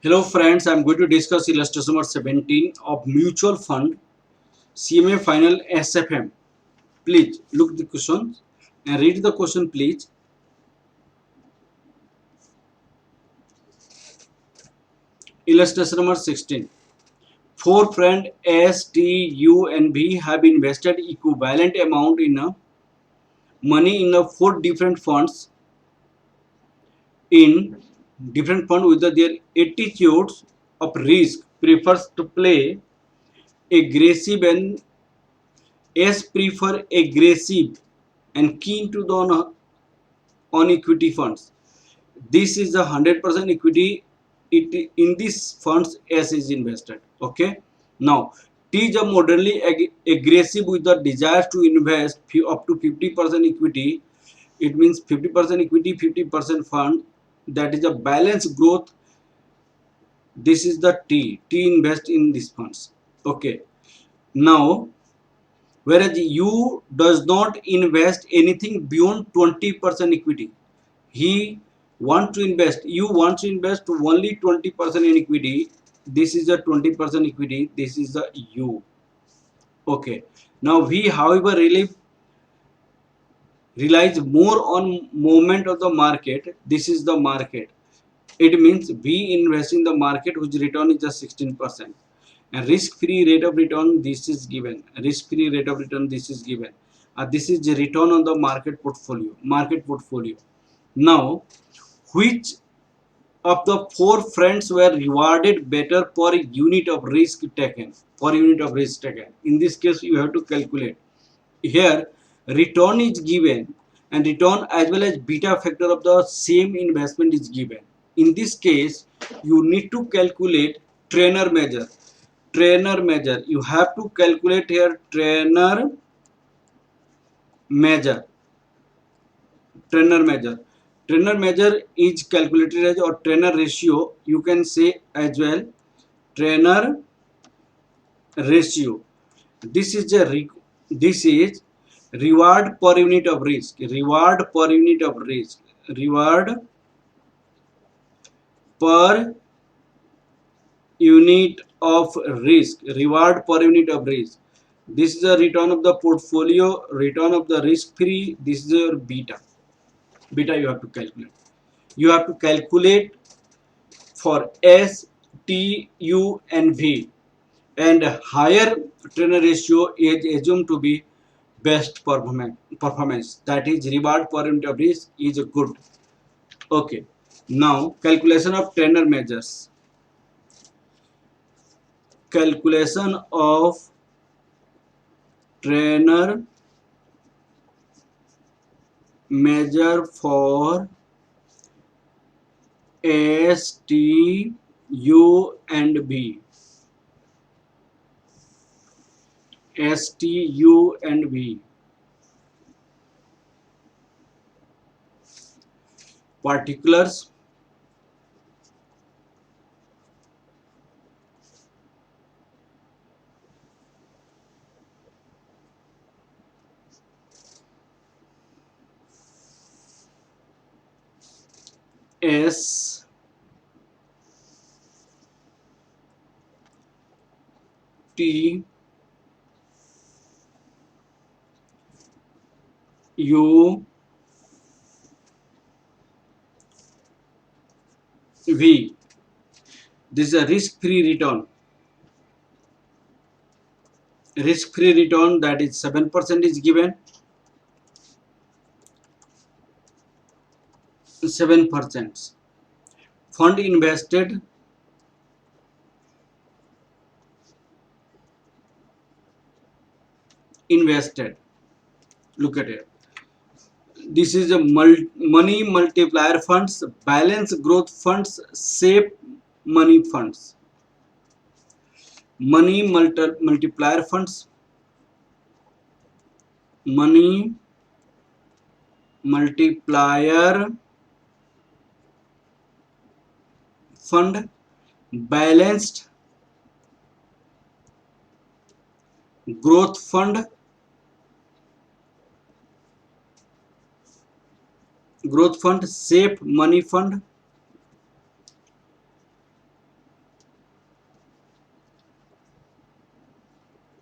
Hello friends, I am going to discuss illustration number 17 of mutual fund CMA final SFM. Please look the question and read the question please. Illustration number 16. Four friends S, T, U and V have invested equivalent amount in money in four different funds in different fund with their attitudes of risk prefers to play aggressive and S prefer aggressive and keen to the on equity funds. This is the 100% equity. It in these funds S is invested. Okay. Now T is a moderately aggressive with the desire to invest up to 50% equity. It means 50% equity, 50% fund. That is a balanced growth. This is the T. T invest in these funds. Okay. Now whereas U does not invest anything beyond 20% equity. He want to invest, you want to invest only 20% in equity. This is the 20% equity, this is the U. Okay, now we however relies more on movement of the market. This is the market. It means we invest in the market whose return is just 16%, and risk free rate of return this is given. Risk free rate of return this is given. This is the return on the market portfolio. Now which of the four friends were rewarded better per unit of risk taken? Per unit of risk taken. In this case, you have to calculate. Here, return is given, and return as well as beta factor of the same investment is given. In this case, you need to calculate trainer measure. Trainer measure. You have to calculate here trainer measure. Trainer measure. Trainer measure is calculated as, or trainer ratio you can say as well, trainer ratio. This is this is reward per unit of risk. Reward per unit of risk. Reward per unit of risk. Reward per unit of risk. This is the return of the portfolio, return of the risk free. This is your beta. Beta you have to calculate. You have to calculate for S, T, U and V, and higher trainer ratio is assumed to be best performance. That is reward per unit of risk is good. Okay. Now calculation of trainer measures. Calculation of trainer measure for S, T, U and V. S, T, U and V. Particulars. S, T, U, V. This is a risk-free return. Risk-free return, that is 7% is given. 7%. Fund invested. Invested. Look at it. This is a money multiplier funds, balance growth funds, safe money funds. Money multiplier funds. Money multiplier fund, balanced growth fund, safe money fund,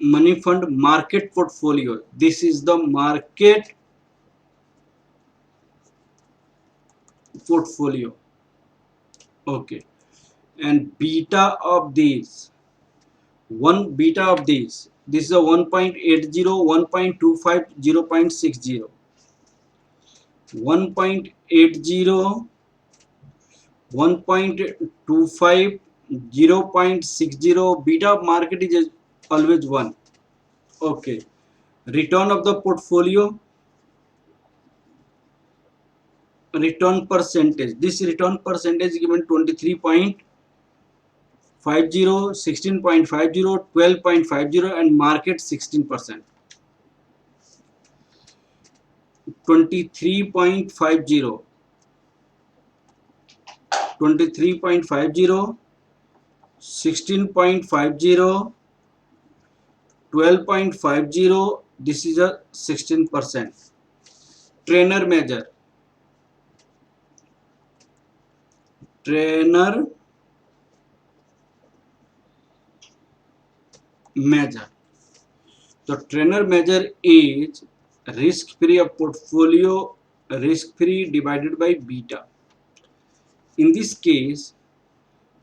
money fund market portfolio. This is the market portfolio. Okay, and beta of these, one beta of these, this is a 1.80, 1.25, 0.60, 1.80, 1.25, 0.60. Beta of market is always 1. Okay, return of the portfolio, return percentage, this return percentage is given 23.50, 16.50, 12.50, and market 16%. 23.50, 23.50, 16.50, 12.50, this is a 16%. Trainer measure, trainer measure. The trainer measure is risk-free of portfolio, risk-free divided by beta. In this case,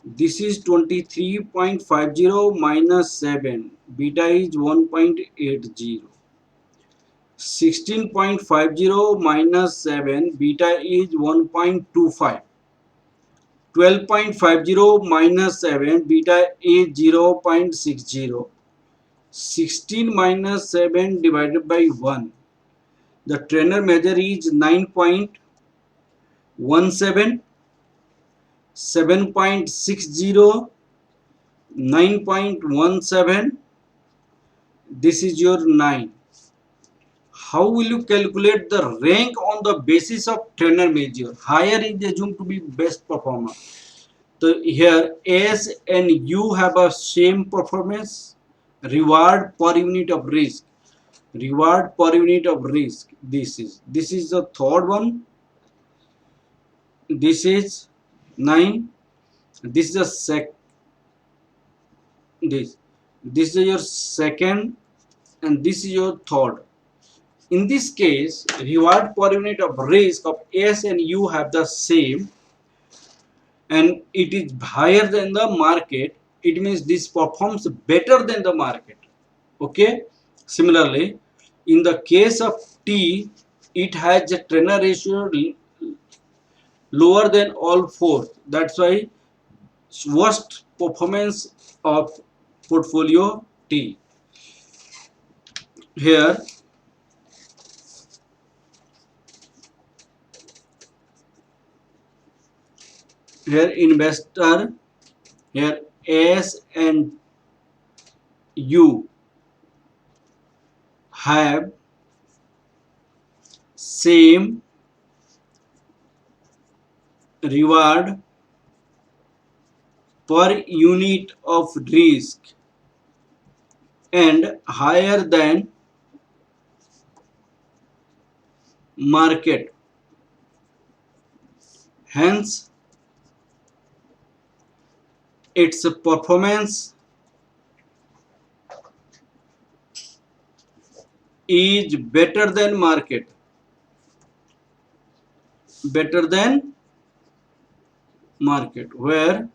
this is 23.50 minus 7, beta is 1.80. 16.50 minus 7, beta is 1.25. 12.50 minus 7, beta is 0.60. 16 minus 7 divided by 1. The trainer measure is 9.17, 7.60, 9.17. This is your 9. How will you calculate the rank on the basis of trainer measure? Higher is assumed to be best performer. So here S and U have a same performance. Reward per unit of risk. Reward per unit of risk. This is the third one. This is 9. This is the this is your second, and this is your third. In this case, reward per unit of risk of S and U have the same, and it is higher than the market. It means this performs better than the market. Okay. Similarly, in the case of T, it has a trainer ratio lower than all four. That's why worst performance of portfolio T. Here investor, here S and U have same reward per unit of risk and higher than market. Hence, its performance is better than market. Better than market, where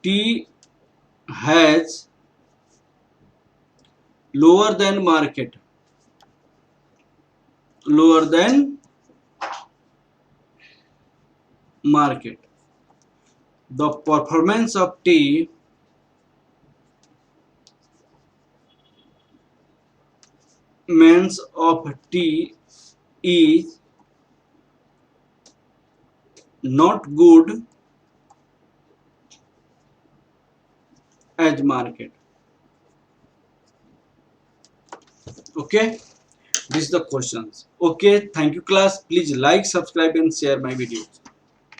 T has lower than market. Lower than market. The performance of T means of T is not good as market. Okay, this is the questions. Okay, thank you class. Please like, subscribe and share my videos.